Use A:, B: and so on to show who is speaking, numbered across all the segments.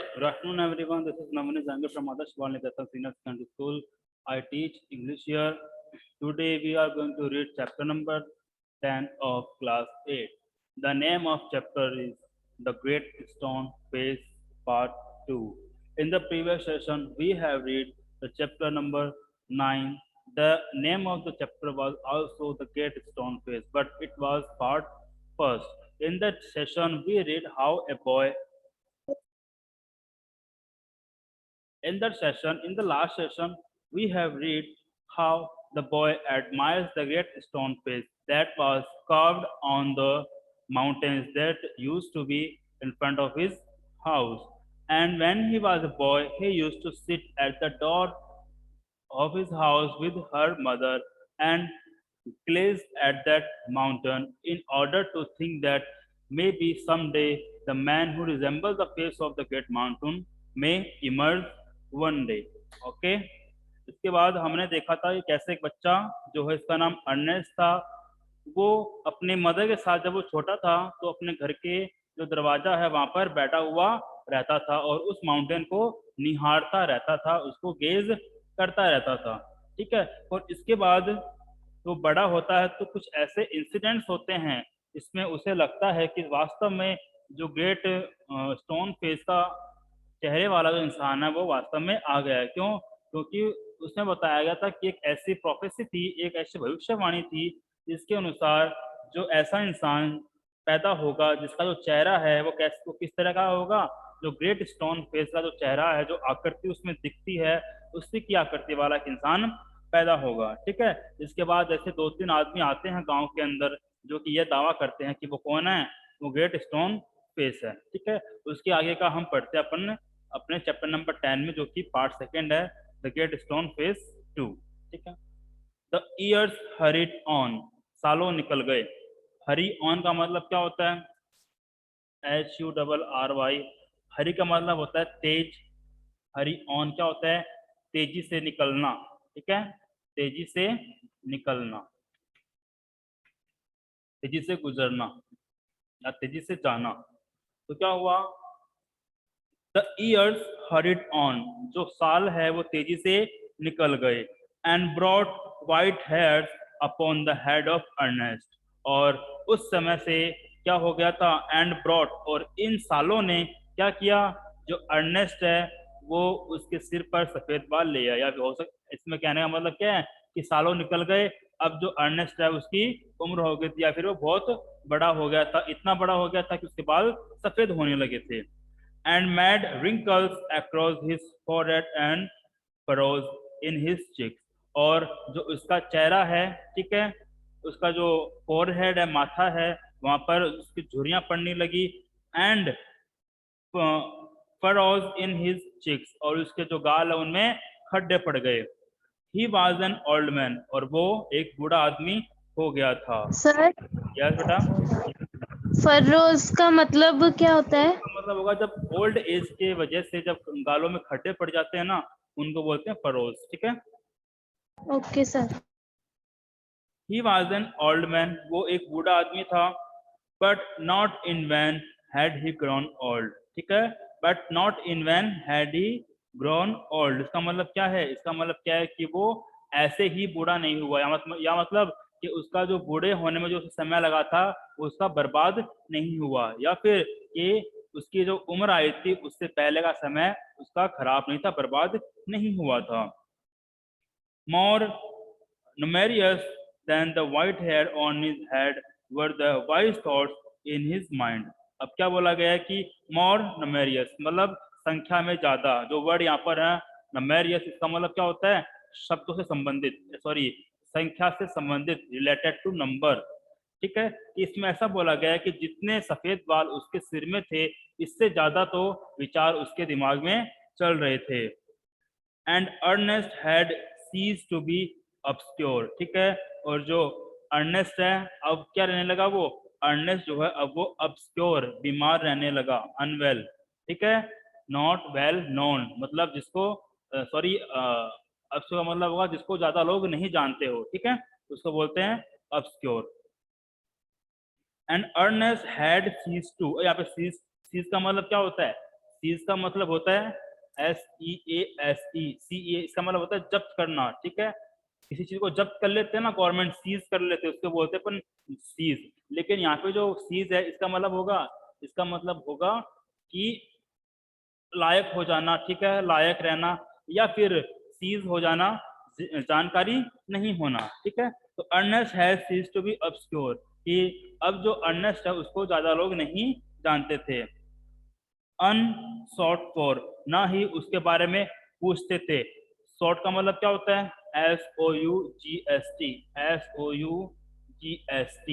A: Good afternoon, everyone. This is Navani Zangar from Adarsh Valnidata Senior Secondary School. I teach English here. Today we are going to read chapter number 10 of class 8. The name of chapter is The Great Stone Face Part 2. In the previous session, we have read the chapter number 9. The name of the chapter was also The Great Stone Face, but it was part first. In that session, we read how a boy in the last session, we have read how the boy admires the great stone face that was carved on the mountains that used to be in front of his house. And when he was a boy, he used to sit at the door of his house with her mother and gaze at that mountain in order to think that maybe someday the man who resembles the face of the great mountain may emerge one day. Okay. इसके बाद हमने देखा था कि कैसे एक बच्चा जो है इसका नाम अर्नेस्ट था, वो अपने मदर के साथ जब वो छोटा था तो अपने घर के जो दरवाजा है वहां पर बैठा हुआ रहता था और उस माउंटेन को निहारता रहता था, उसको गेज करता रहता था। ठीक है। और इसके बाद वो बड़ा होता है तो कुछ ऐसे इंसिडेंट्स होते हैं इसमें उसे लगता है कि वास्तव में जो ग्रेट स्टोन फेस का चेहरे वाला जो इंसान है वो वास्तव में आ गया है। क्यों? क्योंकि उसमें बताया गया था कि एक ऐसी प्रोफेसी थी, एक ऐसी भविष्यवाणी थी जिसके अनुसार जो ऐसा इंसान पैदा होगा जिसका जो चेहरा है वो किस तरह का होगा। जो ग्रेट स्टोन फेस का जो चेहरा है, जो आकृति उसमें दिखती है, उसी की आकृति वाला एक इंसान पैदा होगा। ठीक है। इसके बाद ऐसे दो तीन आदमी आते हैं गांव के अंदर जो कि यह दावा करते हैं कि वो कौन है, वो ग्रेट स्टोन फेस है। ठीक है। उसके आगे का हम पढ़ते हैं अपन अपने चैप्टर नंबर 10 में, जो कि पार्ट सेकेंड है, द ग्रेट स्टोन फेस 2। ठीक है। द ईयर्स हरिड ऑन, सालों निकल गए। हरी ऑन का मतलब क्या होता है? HURRY। हरी का मतलब होता है तेज। हरी ऑन क्या होता है? तेजी से निकलना। ठीक है। तेजी से निकलना, तेजी से गुजरना या तेजी से जाना। तो क्या हुआ? द ईयर्स हरिड ऑन, जो साल है वो तेजी से निकल गए। And brought white hairs upon the head of Ernest, और उस समय से क्या हो गया था? एंड ब्रॉट, और इन सालों ने क्या किया? जो अर्नेस्ट है वो उसके सिर पर सफेद बाल ले आया। हो सकता इसमें कहने का मतलब क्या है कि सालों निकल गए, अब जो अर्नेस्ट है उसकी उम्र हो गई थी या फिर वो बहुत बड़ा हो गया था, इतना बड़ा हो गया था कि उसके बाल सफेद होने लगे थे। and mad wrinkles across his forehead and furrows in his cheeks, और जो उसका चेहरा है, ठीक है, उसका जो फोरहेड है, माथा है, वहां पर उसकी झुर्रियां पड़ने लगी। And furrows in his cheeks, और उसके जो गाल है उनमें खड्डे पड़ गए। He was an old man, और वो एक बूढ़ा आदमी हो गया था।
B: सर,
A: यस बेटा।
B: फर्रोज का मतलब क्या होता है?
A: का मतलब होगा जब ओल्ड एज के वजह से जब गालों में खड्डे पड़ जाते हैं ना, उनको बोलते हैं फरोज। ठीक है।
B: Okay sir.
A: He was an old man, वो एक बूढ़ा आदमी था। But not in vain had he grown old. ठीक है। But not in vain had he grown old, इसका मतलब क्या है? इसका मतलब क्या है कि वो ऐसे ही बूढ़ा नहीं हुआ, या मतलब कि उसका जो बूढ़े होने में जो समय लगा था वो उसका बर्बाद नहीं हुआ, या फिर कि उसकी जो उम्र आई थी उससे पहले का समय उसका खराब नहीं था, बर्बाद नहीं हुआ था। More numerous than the white hair on his head were the wise thoughts in his mind। अब क्या बोला गया है कि more numerous मतलब संख्या में ज्यादा। जो वर्ड यहाँ पर है numerous, इसका मतलब क्या होता है? शब्दों से संबंधित, सॉरी, संख्या से संबंधित, रिलेटेड टू नंबर। ठीक है। इसमें ऐसा बोला गया है कि जितने सफेद बाल उसके सिर में थे, इससे ज्यादा तो विचार उसके दिमाग में चल रहे थे। And Ernest had ceased to be obscure। ठीक है। और जो अर्नेस्ट है अब क्या रहने लगा? वो अर्नेस्ट जो है अब वो obscure, बीमार रहने लगा, अनवेल। ठीक है। नॉट वेल नोन मतलब जिसको, सॉरी, obscure का मतलब होगा जिसको ज्यादा लोग नहीं जानते हो। ठीक है। उसको बोलते हैं obscure। And Ernest had ceased to, यहाँ पे सीज, सीज का मतलब क्या होता है? सीज का मतलब होता है SEASE, इसका मतलब होता है जब्त करना, ठीक है। किसी चीज को जब्त कर लेते हैं ना, गवर्नमेंट सीज कर लेते हैं, उसको बोलते हैं अपन सीज। लेकिन यहाँ पे जो सीज है इसका मतलब होगा, इसका मतलब होगा कि लायक हो जाना, ठीक है, लायक रहना, या फिर सीज हो जाना, जानकारी नहीं होना, ठीक है। तो Ernest has ceased to be obscure, कि अब जो अर्नेस्ट है उसको ज्यादा लोग नहीं जानते थे। अनसॉट फॉर, ना ही उसके बारे में पूछते थे। सॉर्ट का मतलब क्या होता है? SOUGST, SOUGST,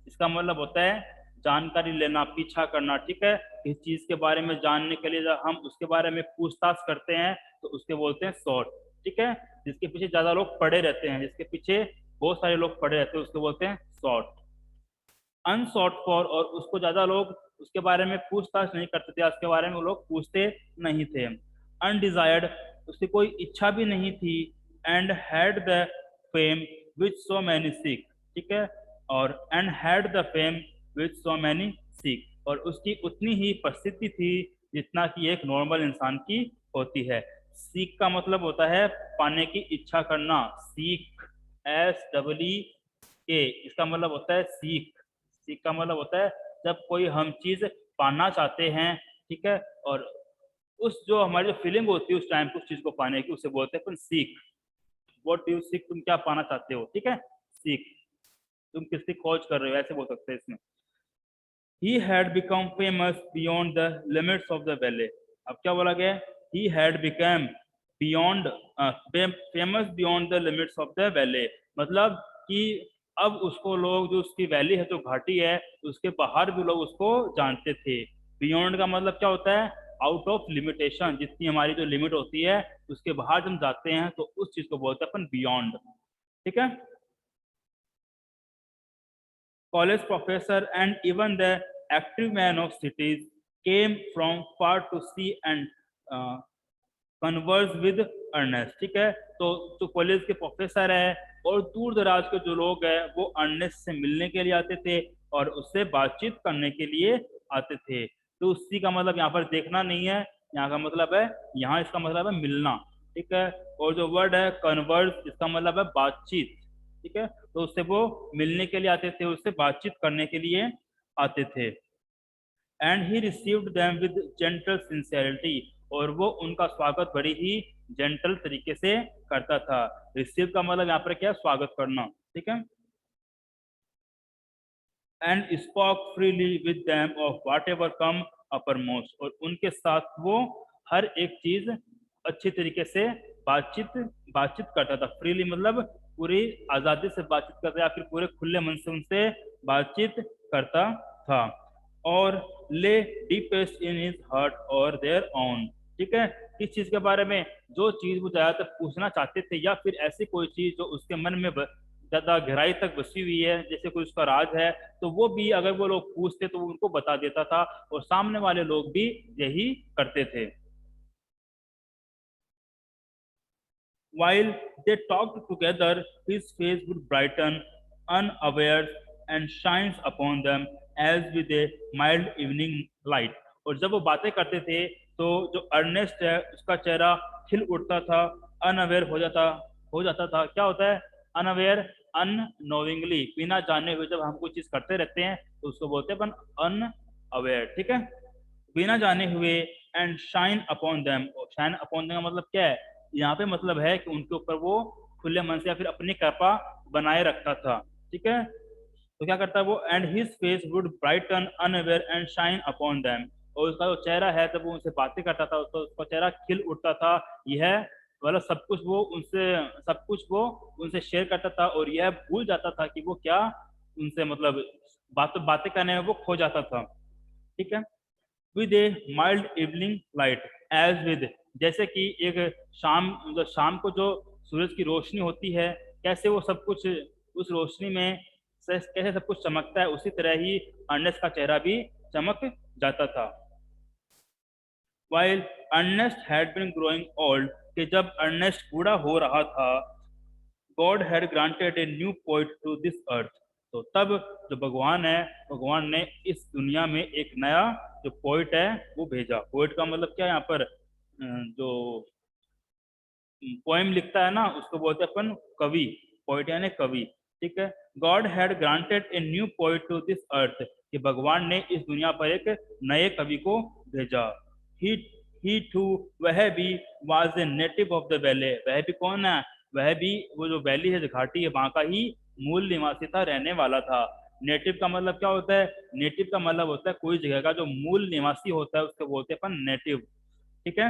A: इसका मतलब होता है जानकारी लेना, पीछा करना, ठीक है। किसी चीज के बारे में जानने के लिए जब हम उसके बारे में पूछताछ करते हैं तो उसके बोलते हैं सॉर्ट, ठीक है। जिसके पीछे ज्यादा लोग पड़े रहते हैं, जिसके पीछे बहुत सारे लोग पड़े रहते हैं, उसको बोलते हैं सॉर्ट। अनसॉट फॉर, और उसको ज्यादा लोग उसके बारे में पूछताछ नहीं करते थे, उसके बारे में वो लोग पूछते नहीं थे। अनडिजायर्ड, उसकी कोई इच्छा भी नहीं थी। And had the fame which so many seek, ठीक है। और and had the fame which so many seek, और उसकी उतनी ही प्रसिद्धि थी जितना कि एक नॉर्मल इंसान की होती है। सीख का मतलब होता है पाने की इच्छा करना, सीख, SEE, इसका मतलब होता है सीख। सीख का मतलब होता है जब कोई हम चीज पाना चाहते हैं, ठीक है, और उस जो हमारी जो फीलिंग होती है उस टाइम पे उस चीज को पाने की, उसे बोलते हैं अपन सीख। व्हाट डू यू सीख, तुम क्या पाना चाहते हो, ठीक है, सीख। तुम किसकी खोज कर रहे हो, ऐसे बोल सकते हैं इसमें। He had become famous beyond the limits of the valley. अब क्या बोला गया? He had become beyond famous beyond the limits of the valley, मतलब कि अब उसको लोग, जो उसकी वैली है, जो घाटी है, उसके बाहर भी लोग उसको जानते थे। बियॉन्ड का मतलब क्या होता है? आउट ऑफ लिमिटेशन, जितनी हमारी जो लिमिट होती है उसके बाहर जब हम जाते हैं तो उस चीज को बोलते हैं अपन बियॉन्ड, ठीक है। College professor and even the active man of cities came from far to see and converse with Ernest, ठीक है। तो जो कॉलेज के प्रोफेसर है और दूर दराज के जो लोग हैं वो अर्नेस्ट से मिलने के लिए आते थे और उससे बातचीत करने के लिए आते थे। तो उसी का मतलब यहाँ पर देखना नहीं है, यहाँ का मतलब है, यहाँ इसका मतलब है मिलना, ठीक है। और जो वर्ड है कन्वर्स, इसका मतलब है बातचीत, ठीक है। तो उससे वो मिलने के लिए आते थे, उससे बातचीत करने के लिए आते थे। And he received them with gentle sincerity, और वो उनका स्वागत बड़ी ही जेंटल तरीके से करता था। रिसीव का मतलब यहाँ पर क्या है? स्वागत करना, ठीक है। And spoke freely with them of what ever come upper most, और उनके साथ वो हर एक चीज अच्छी तरीके से बातचीत बातचीत करता था। फ्रीली मतलब पूरी आजादी से बातचीत करता, या फिर पूरे खुले मन से उनसे बातचीत करता था। और ले डीपेस्ट इन हिज हार्ट और देयर ओन, ठीक है। किस चीज के बारे में? जो चीज वो ज्यादातर पूछना चाहते थे, या फिर ऐसी कोई चीज जो उसके मन में ज्यादा गहराई तक बसी हुई है, जैसे कोई उसका राज है, तो वो भी अगर वो लोग पूछते तो वो उनको बता देता था, और सामने वाले लोग भी यही करते थे। While they talked together, his face would brighten unawares and shines upon them as with a mild evening light. और जब वो बातें करते थे तो जो अर्नेस्ट है उसका चेहरा खिल उठता था, अनअवेयर हो जाता था। क्या होता है अनअवेयर? अननोइंगली, बिना जाने हुए जब हम कोई चीज करते रहते हैं तो उसको बोलते हैं अपन अनअवेयर, ठीक है, बिना जाने हुए। And shine upon them, shine upon them का मतलब क्या है? यहाँ पे मतलब है कि उनके ऊपर वो खुले मन से या फिर अपनी कृपा बनाए रखता था, ठीक है। तो क्या करता है वो? And his face would brighten unaware and shine upon them, और उसका जो चेहरा है जब वो उनसे बातें करता था तो उसका चेहरा खिल उठता था। यह मतलब सब कुछ वो उनसे शेयर करता था, और यह भूल जाता था कि वो क्या उनसे मतलब बातें करने में वो खो जाता था, ठीक है। With a mild evening light, as with, जैसे कि एक शाम को जो सूरज की रोशनी होती है, कैसे वो सब कुछ उस रोशनी में कैसे सब कुछ चमकता है, उसी तरह ही अर्नेस्ट का चेहरा भी चमक जाता था। While Ernest had been growing old, कि जब अर्नेस्ट बूढ़ा हो रहा था, God had granted a new poet to this earth, तो तब जो भगवान है, भगवान ने इस दुनिया में एक नया जो पोइट है वो भेजा। पोइट का मतलब क्या है यहाँ पर, जो पोएम लिखता है ना उसको बोलते हैं अपन कवि। पोइट यानी कवि, ठीक है। God had granted a new poet to this earth, कि भगवान ने इस दुनिया पर एक नए कवि को भेजा। ही ही टू, वह भी was a native of the valley, वह भी कौन है, वह भी वो जो वैली है, जो घाटी है, वहां का ही मूल निवासी था, रहने वाला था। नेटिव का मतलब क्या होता है, नेटिव का मतलब होता है कोई जगह का जो मूल निवासी होता है उसको बोलते हैं अपन नेटिव, ठीक है।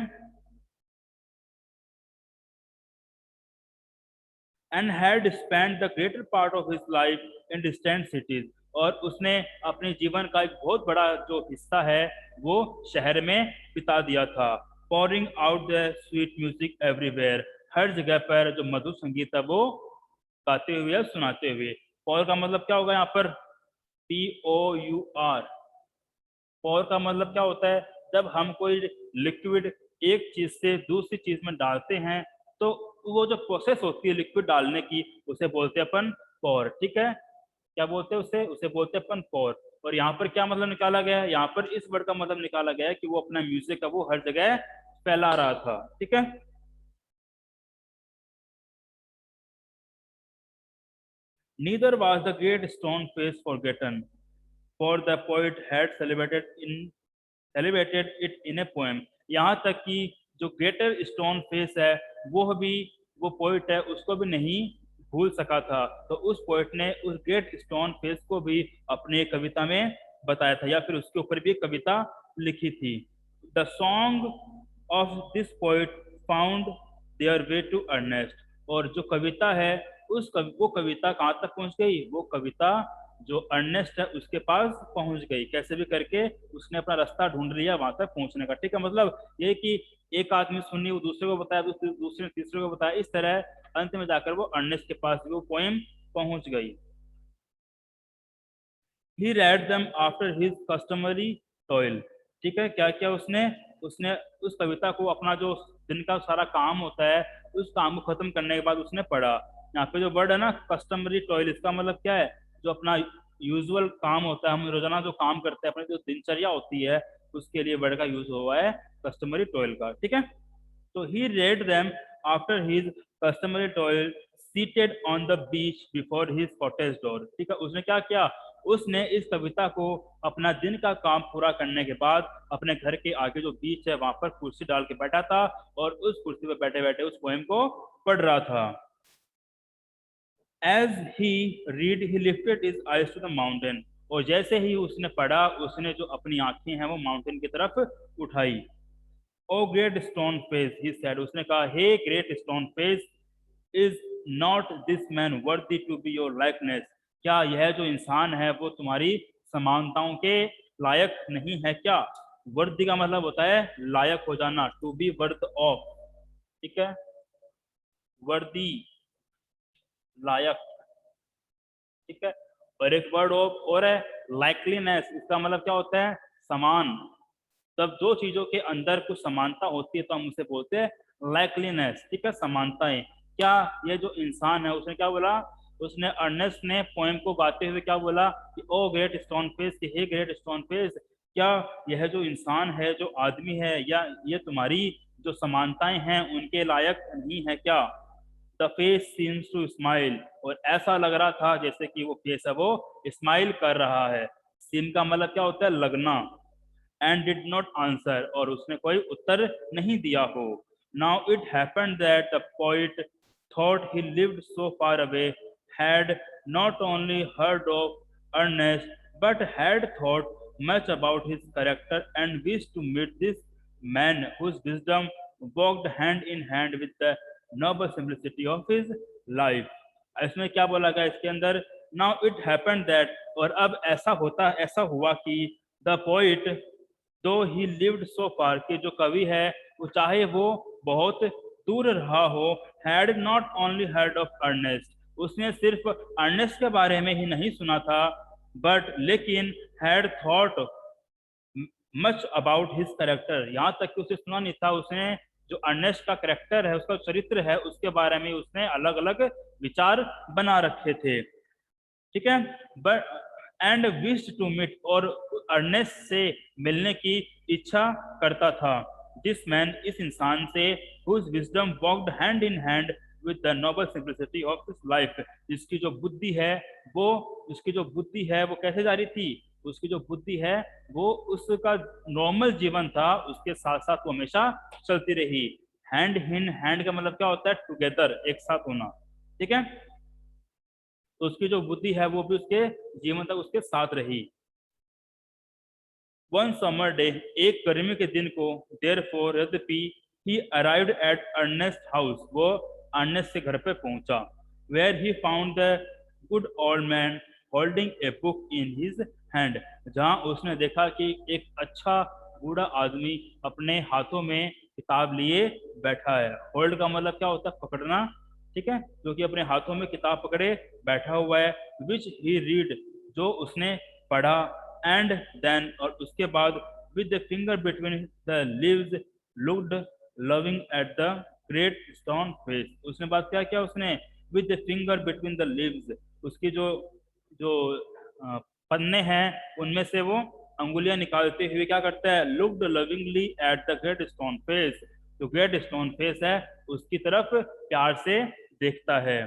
A: and had spent the greater part of his life in distant cities, और उसने अपने जीवन का एक बहुत बड़ा जो हिस्सा है वो शहर में बिता दिया था। pouring out the sweet music everywhere, हर जगह पर जो मधुर संगीत है वो गाते हुए या सुनाते हुए। pour का मतलब क्या होगा यहाँ पर, POUR। pour का मतलब क्या होता है, जब हम कोई लिक्विड एक चीज से दूसरी चीज में डालते हैं तो वो जो प्रोसेस होती है लिक्विड डालने की उसे बोलते हैं अपन pour, ठीक है। क्या बोलते हैं उसे, उसे बोलते हैं अपन pour। और यहाँ पर क्या मतलब निकाला गया है, यहाँ पर इस वर्ड का मतलब निकाला गया है कि वो अपना म्यूजिक है वो हर जगह फैला रहा था, ठीक है। Neither was the great stone face forgotten, for the poet had celebrated it in a poem। यहाँ तक कि जो ग्रेटर स्टोन फेस है वो भी, वो पोइट है उसको भी नहीं भूल सका था, तो उस पोइट ने उस ग्रेट स्टोन फेस को भी अपने कविता में बताया था, या फिर उसके ऊपर भी कविता लिखी थी। The song of this poet found their way to Ernest, और जो कविता है वो कविता कहाँ तक पहुंच गई, वो कविता जो अर्नेस्ट है उसके पास पहुंच गई। कैसे भी करके उसने अपना रास्ता ढूंढ लिया वहां तक पहुंचने का, ठीक है। मतलब ये कि एक आदमी सुनी, वो दूसरे को बताया, दूसरे ने तीसरे को बताया, इस तरह अंत में जाकर वो अर्नेस्ट के पास वो पोएम पहुंच गई। ही read them after his customary toil, ठीक है। क्या क्या उसने, उसने उस कविता को अपना जो दिन का सारा काम होता है उस काम को खत्म करने के बाद उसने पढ़ा। यहाँ पे जो वर्ड है ना कस्टमरी टॉयल, इसका मतलब क्या है, जो अपना यूजुअल काम होता है, हम रोजाना जो काम करते हैं, अपनी जो दिनचर्या होती है उसके लिए वर्ड का यूज हुआ है कस्टमरी टॉयल का, ठीक है। तो ही read them after his customary toil seated on the beach before his cottage door, ठीक है। उसने क्या किया, उसने इस कविता को अपना दिन का काम पूरा करने के बाद अपने घर के आगे जो बीच है वहां पर कुर्सी डाल के बैठा था और उस कुर्सी पर बैठे बैठे उस पोएम को पढ़ रहा था। As he read, he lifted his eyes to the mountain, और जैसे ही उसने पढ़ा उसने जो अपनी आंखें हैं वो माउंटेन की तरफ उठाई। O Great stone Face, he said, उसने कहा, हे Great stone Face, is not this man worthy to be your likeness, क्या यह जो इंसान है वो तुम्हारी समानताओं के लायक नहीं है क्या। वर्दी का मतलब होता है लायक हो जाना, टू बी वर्थ ऑफ, ठीक है। वर्दी, लायक, ठीक है। और एक वर्ड ऑफ और है लाइकलीनेस, इसका मतलब क्या होता है, समान। तब दो चीजों के अंदर कुछ समानता होती है तो हम उसे बोलते हैं लाइकलीनेस, ठीक है, समानताएं। क्या ये जो इंसान है उसने क्या बोला, उसने अर्नेस्ट ने पोएम को गाते हुए क्या बोला कि ओ ग्रेट स्टोन फेस, हे ग्रेट स्टोन फेस, क्या यह जो इंसान है, जो आदमी है, या ये तुम्हारी जो समानताएं हैं उनके लायक नहीं है क्या। The face seems to smile, और ऐसा लग रहा था जैसे कि वो फेस है वो स्माइल कर रहा है। सीम का मतलब क्या होता है, लगना। एंड डिड नॉट आंसर, और उसने कोई उत्तर नहीं दिया हो। Now it happened that the poet thought he lived so far away had not only heard of Ernest but had thought much about his character and wished to meet this man whose wisdom walked hand in hand with the noble simplicity of his life। इसमें क्या बोला गया इसके अंदर, now it happened that, और अब ऐसा हुआ कि the poet दो ही लिव्ड सो फार, कि जो कवि है वो चाहे वो बहुत दूर रहा हो, had not only heard of Ernest, उसने सिर्फ अर्नेस्ट के बारे में ही नहीं सुना था, बट लेकिन had thought much about his character, यहाँ तक कि उसे सुना नहीं था, उसने जो अर्नेस्ट का करेक्टर है, उसका चरित्र है, उसके बारे में उसने अलग अलग विचार बना रखे थे, ठीक है। But and wish to meet, और अर्नेस्ट से मिलने की इच्छा करता था। दिस मैन, इस इंसान से, whose wisdom walked hand in hand with the noble simplicity of his life, जिसकी जो बुद्धि है वो उसकी जो बुद्धि है वो कैसे जा रही थी, उसकी जो बुद्धि है वो उसका नॉर्मल जीवन था, उसके साथ साथ वो हमेशा चलती रही। हैंड इन हैंड का मतलब क्या होता है, टुगेदर, एक साथ होना, ठीक है। तो उसकी जो बुद्धि है वो भी उसके जीवन तक उसके साथ रही। वन समर डे, एक गर्मी के दिन को, देयरफॉर यद्यपि, he arrived at Ernest house, वो अर्नेस्ट के घर पे पहुंचा। Where he found the good old man holding a book in his hand, जहां उसने देखा कि एक अच्छा बूढ़ा आदमी अपने हाथों में किताब लिए बैठा है। होल्ड का मतलब क्या होता है, पकड़ना, ठीक है, जो कि अपने हाथों में किताब पकड़े बैठा हुआ है। विच ही रीड, जो उसने पढ़ा। एंड देन, और उसके बाद, with the finger between the leaves looked loving at the great stone face, उसने बात क्या किया, उसने with the finger between the leaves, उसकी जो जो पन्ने हैं उनमें से वो अंगुलियां निकालते हुए क्या करता है, looked lovingly at the great stone face, जो ग्रेट स्टोन फेस है उसकी तरफ प्यार से देखता है।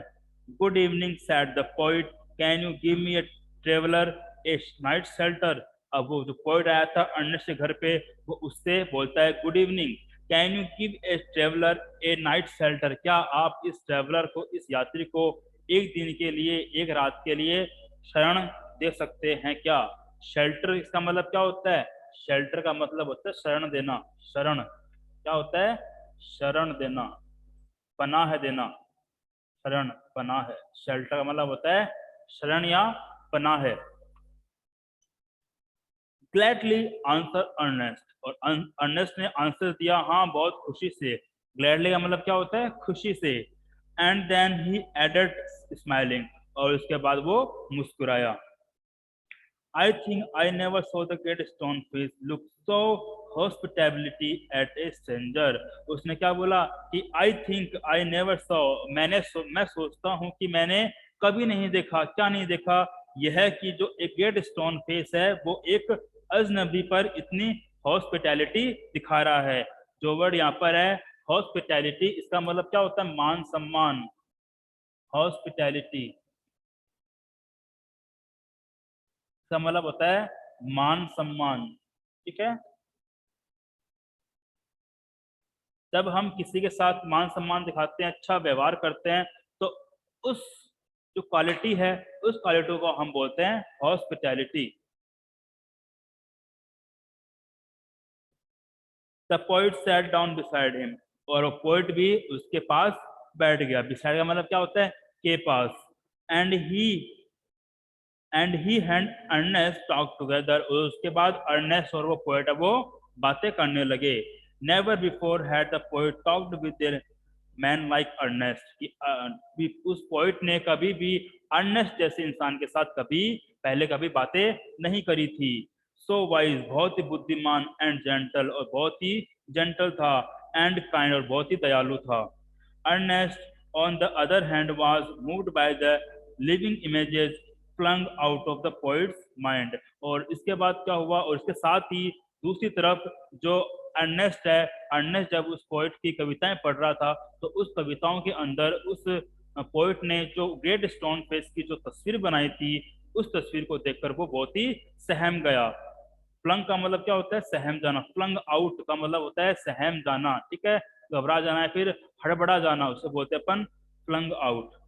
A: Good evening sad the poet, can you give me a traveller A night shelter. अब वो जो पोइट आया था अर्नेस्ट के घर पे, वो उससे बोलता है good evening, can you give a traveller A night shelter, क्या आप इस ट्रेवलर को, इस यात्री को एक दिन के लिए, एक रात के लिए शरण दे सकते हैं क्या। शेल्टर इसका मतलब क्या होता है, शेल्टर का मतलब होता है शरण देना। शरण क्या होता है, शरण देना, पनाह देना, शरण पनाह है। शेल्टर का मतलब होता है शरण या पनाह है। ग्लैडली आंसर अर्नेस्ट, और अर्नेस्ट ने आंसर दिया हाँ बहुत खुशी से। ग्लैडली का मतलब क्या होता है, खुशी से। And then he added smiling, और उसके बाद वो मुस्कुराया। I think I never saw the great stone face look so hospitality at a stranger. उसने क्या बोला कि I think I never saw, मैं सोचता हूँ कि मैंने कभी नहीं देखा, क्या नहीं देखा, यह कि जो एक ग्रेट स्टोन फेस है वो एक अजनबी पर इतनी हॉस्पिटैलिटी दिखा रहा है। जो वर्ड यहाँ पर है हॉस्पिटैलिटी, इसका मतलब क्या होता है, मान सम्मान। हॉस्पिटैलिटी का मतलब होता है मान सम्मान, ठीक है। जब हम किसी के साथ मान सम्मान दिखाते हैं, अच्छा व्यवहार करते हैं, तो उस जो क्वालिटी है उस क्वालिटी को हम बोलते हैं hospitality. The poet sat down beside him, और वो पोइट भी उसके पास बैठ गया। बिसाइड का मतलब क्या होता है, के पास। And he and Ernest talk together, और उसके बाद अर्नेस्ट और वो पोएट है वो बातें करने लगे। Never before had the poet talked with a man like Ernest, उस पोएट ने कभी भी अर्नेस्ट जैसे इंसान के साथ कभी पहले कभी बातें नहीं करी थी। सो वाइज, बहुत ही बुद्धिमान, एंड जेंटल, और बहुत ही जेंटल था, एंड काइंड, और बहुत ही दयालु था। Ernest on the other hand was moved by the living images flung out of the poet's mind, और इसके बाद क्या हुआ, और इसके साथ ही दूसरी तरफ जो अर्नेस्ट है, अर्नेस्ट जब उस पोइट की कविताएं पढ़ रहा था तो उस कविताओं के अंदर उस पोइट ने जो ग्रेट स्टोन फेस की जो तस्वीर बनाई थी, उस तस्वीर को देखकर वो बहुत ही सहम गया। फ्लंग का मतलब क्या होता है, सहम जाना। फ्लंग आउट का मतलब होता है सहम जाना, ठीक है, घबरा जाना है, फिर हड़बड़ा जाना, उसे बोलते हैं अपन flung out.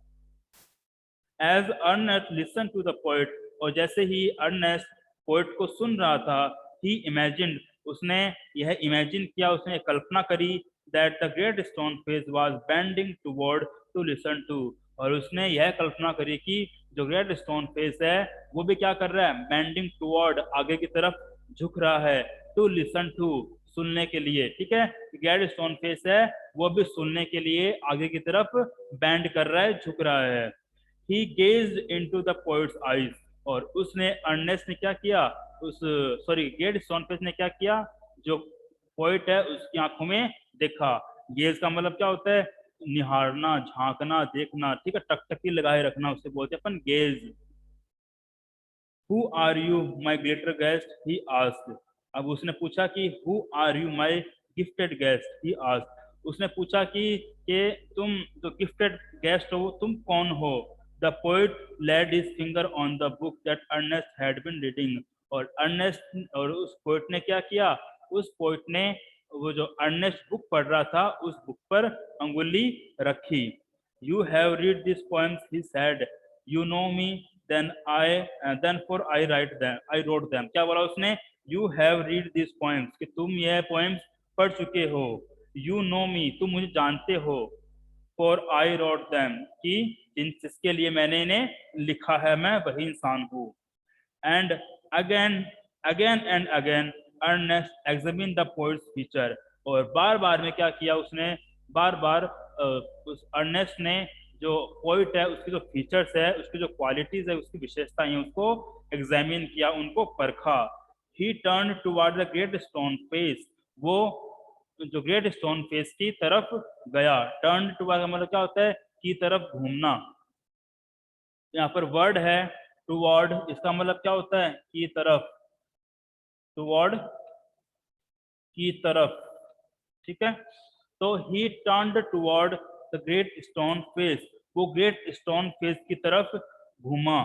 A: As Ernest listen to the poet, और जैसे ही अर्नेस्ट पोइट को सुन रहा था, ही इमेजिन, उसने यह इमेजिन किया, उसने कल्पना करी, that the great stone face was bending toward to listen to, और उसने यह कल्पना करी कि जो ग्रेट स्टोन फेस है वो भी क्या कर रहा है, बेंडिंग टुवर्ड, आगे की तरफ झुक रहा है, टू लिसन टू, सुनने के लिए, ठीक है। ग्रेट स्टोन फेस है वो भी सुनने के लिए आगे की तरफ बेंड कर रहा है, झुक रहा है। he gazed into the poet's eyes, और उसने अर्नेस्ट ने क्या किया, उस सॉरी गेट स्टोनफेस ने क्या किया, जो पोइट है उसकी आंखों में देखा। गेज का मतलब क्या होता है, निहारना, झांकना, देखना, ठीक है, टकटकी लगाए रखना, उसे बोलते हैं अपन gauge. Who are you, my glitter guest? He asked. अब उसने पूछा कि Who are you, my gifted guest? He asked. उसने पूछा कि तुम जो गिफ्टेड गेस्ट हो तुम कौन हो? The poet laid his finger on the book that Ernest had been reading. और अर्नेस्ट और उस पोइट ने क्या किया? उस पोइट ने वो जो अर्नेस्ट बुक पढ़ रहा था उस बुक पर अंगुली रखी. You have read these poems, he said. You know me, then for I wrote them. क्या बोला उसने? You have read these poems, कि तुम यह poems पढ़ चुके हो. You know me, तुम मुझे जानते हो. For I wrote them, कि जिसके लिए मैंने इन्हें लिखा है मैं वही इंसान हूँ. And again and again Ernest examined the poet's feature. और बार बार में क्या किया उसने? बार बार उस अर्नेस्ट ने जो पोइट है उसकी जो फीचर्स है, उसकी जो क्वालिटीज है, उसकी विशेषताएं हैं, उसको एग्जामिन किया, उनको परखा. He turned toward the great stone face. वो जो ग्रेट स्टोन फेस की तरफ गया. टर्न टुवर्ड का मतलब क्या होता है? की तरफ घूमना. यहाँ पर वर्ड है टुवर्ड, इसका मतलब क्या होता है? की तरफ. टुवर्ड, की तरफ. ठीक है. तो ही turned toward the great stone face. वो ग्रेट स्टोन फेस की तरफ घूमा.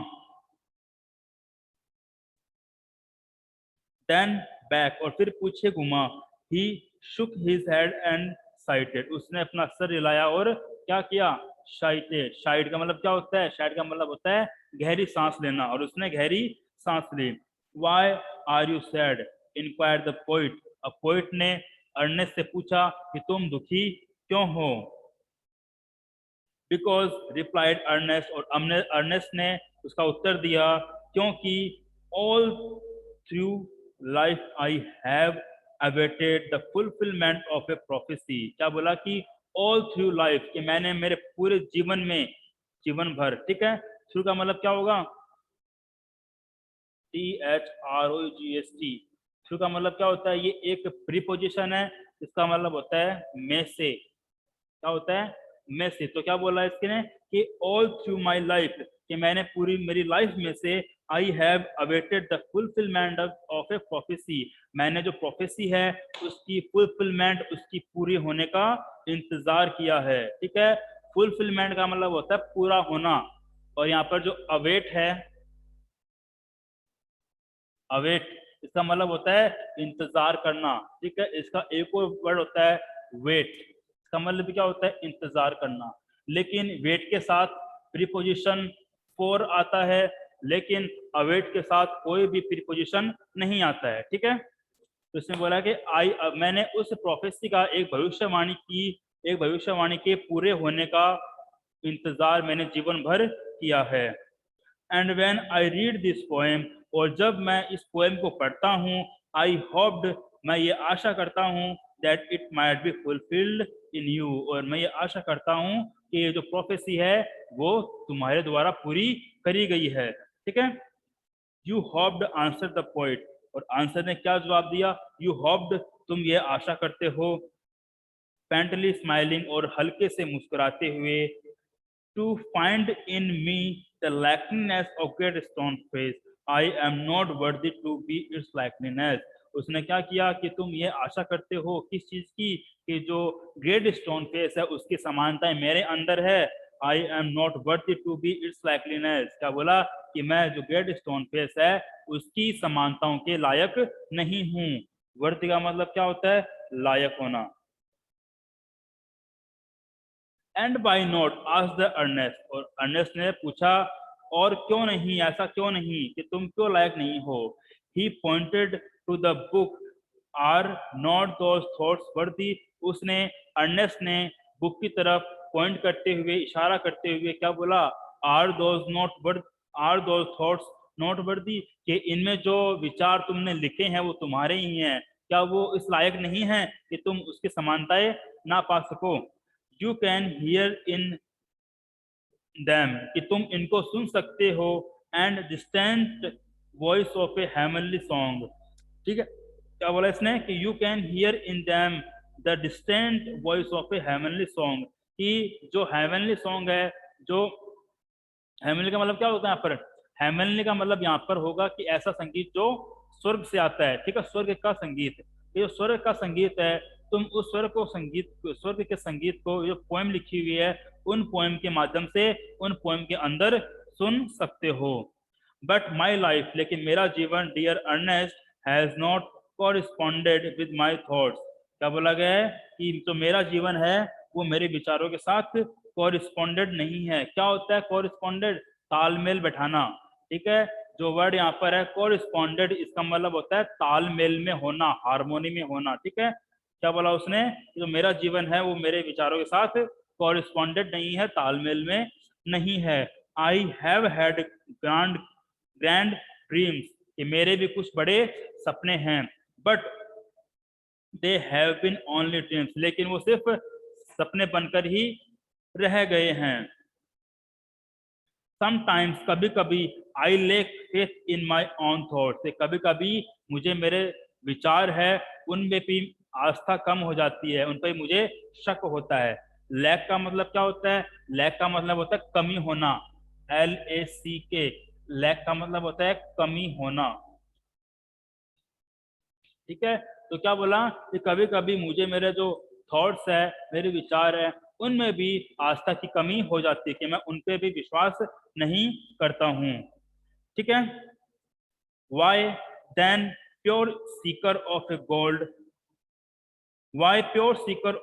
A: देन बैक, और फिर पीछे घूमा. ही shook his head and sighed. उसने अपना सर हिलाया और क्या किया? शाइटेड. शाइड का मतलब क्या होता है? शाइड का मतलब होता है गहरी सांस लेना, और उसने गहरी सांस ली. Why are you sad? inquired the poet. अब पोइट ने अर्नेस्ट से पूछा कि तुम दुखी क्यों हो? Because replied Ernest, और अर्नेस्ट ने उसका उत्तर दिया क्योंकि all through life I have awaited the fulfillment of a prophecy. क्या बोला? कि all through life, कि मैंने मेरे पूरे जीवन में, जीवन भर. ठीक है. थ्रू का मतलब क्या होगा? THROUGHT. थ्रू का मतलब क्या होता है? ये एक प्रीपोजिशन है, इसका मतलब होता है में से. क्या होता है? में से. तो क्या बोला इसके ने? कि all through my life, कि मैंने पूरी मेरी लाइफ में से I have awaited the fulfillment of a prophecy. मैंने जो प्रोफेसी है उसकी फुलफिलमेंट, उसकी पूरी होने का इंतजार किया है. ठीक है. फुलफिलमेंट का मतलब होता है पूरा होना. और यहाँ पर जो अवेट है, अवेट, इसका मतलब होता है इंतजार करना. ठीक है. इसका एक और वर्ड होता है वेट. इसका मतलब क्या होता है? इंतजार करना. लेकिन वेट के साथ प्रीपोजिशन फॉर आता है, लेकिन अवेट के साथ कोई भी प्रीपोजिशन नहीं आता है. ठीक है. तो इसने बोला कि मैंने उस प्रोफेसी का एक भविष्यवाणी के पूरे होने का इंतजार मैंने जीवन भर किया है. And when I read this poem, और जब मैं इस पोएम को पढ़ता हूँ, आई होप्ड, मैं ये आशा करता हूँ, that it might be fulfilled in you, और मैं ये आशा करता हूँ कि ये जो प्रोफेसी है वो तुम्हारे द्वारा पूरी करी गई है. ठीक है. You hoped, answer the poet, और आंसर ने क्या जवाब दिया? यू होप्ड, तुम ये आशा करते हो. पेंटली स्माइलिंग, और हल्के से मुस्कुराते हुए. To find in me the likeliness of Great stone Face, I am not worthy to be its likeliness. उसने क्या किया? कि तुम ये आशा करते हो किस चीज की? कि जो ग्रेट स्टोन फेस है उसकी समानताएं मेरे अंदर है. I am not worthy to be its likeliness. क्या बोला? कि मैं जो ग्रेट स्टोन फेस है उसकी समानताओं के लायक नहीं हूँ. वर्दी का मतलब क्या होता है? लायक होना. एंड बाई नॉट आज द अर्नेस्ट, और अर्नेस्ट ने पूछा और क्यों नहीं, ऐसा क्यों नहीं, कि तुम क्यों लायक नहीं हो? He pointed to the book, are not those thoughts worthy. उसने, अर्नेस्ट ने बुक की तरफ पॉइंट करते हुए, इशारा करते हुए क्या बोला? Are those thoughts not worthy, कि इनमें जो विचार तुमने लिखे हैं वो तुम्हारे ही हैं, क्या वो इस लायक नहीं है कि तुम उसकी समानताएं ना पा सको? You can here in them, कि तुम इनको सुन सकते हो. And distant voice of A heavenly song. ठीक है. क्या बोला इसने? कि you can here in them the distant voice of A heavenly song, कि जो हेवनली सॉन्ग है, जो हेवनली का मतलब क्या होता है यहाँ पर? हेमनली का मतलब यहाँ पर होगा कि ऐसा संगीत जो स्वर्ग से आता है, ठीक है, स्वर्ग का संगीत। ये जो स्वर्ग का संगीत है, तुम उस स्वर्ग के संगीत को, जो पोएम लिखी हुई है, उन पोएम के माध्यम से, उन पोएम के अंदर सुन सकते हो। बट माई लाइफ, लेकिन मेरा जीवन, dear Ernest, has not corresponded with my thoughts. क्या बोला गया है कि जो मेरा जीवन है वो मेरे विचारों के साथ कॉरिस्पॉन्डेड नहीं है। क्या होता है कॉरिस्पॉन्डेड? तालमेल बैठाना, ठीक है। जो वर्ड यहाँ पर है कॉरिस्पॉन्डेड, इसका मतलब होता है तालमेल में होना, हारमोनी में होना, ठीक है। क्या बोला उसने? जो मेरा जीवन है वो मेरे विचारों के साथ कॉरिस्पॉन्डेड नहीं है, तालमेल में नहीं है। I have had grand grand dreams, कि मेरे भी कुछ बड़े सपने हैं। But they have been only dreams, लेकिन वो सिर्फ सपने बनकर ही रह गए हैं। समटाइम्स, कभी कभी, I lack faith in my own thoughts, कभी कभी मुझे मेरे विचार है उनमें भी आस्था कम हो जाती है, उन पर मुझे शक होता है। लैक का मतलब क्या होता है? लैक का मतलब होता है कमी होना, LACK। लैक का मतलब होता है कमी होना, ठीक है। तो क्या बोला कि कभी कभी मुझे मेरे जो थॉट्स है, मेरे विचार है, उनमें भी आस्था की कमी हो जाती है, कि मैं उन पे भी विश्वास नहीं करता हूँ, ठीक है। Why then pure seeker of a gold, why pure Sikar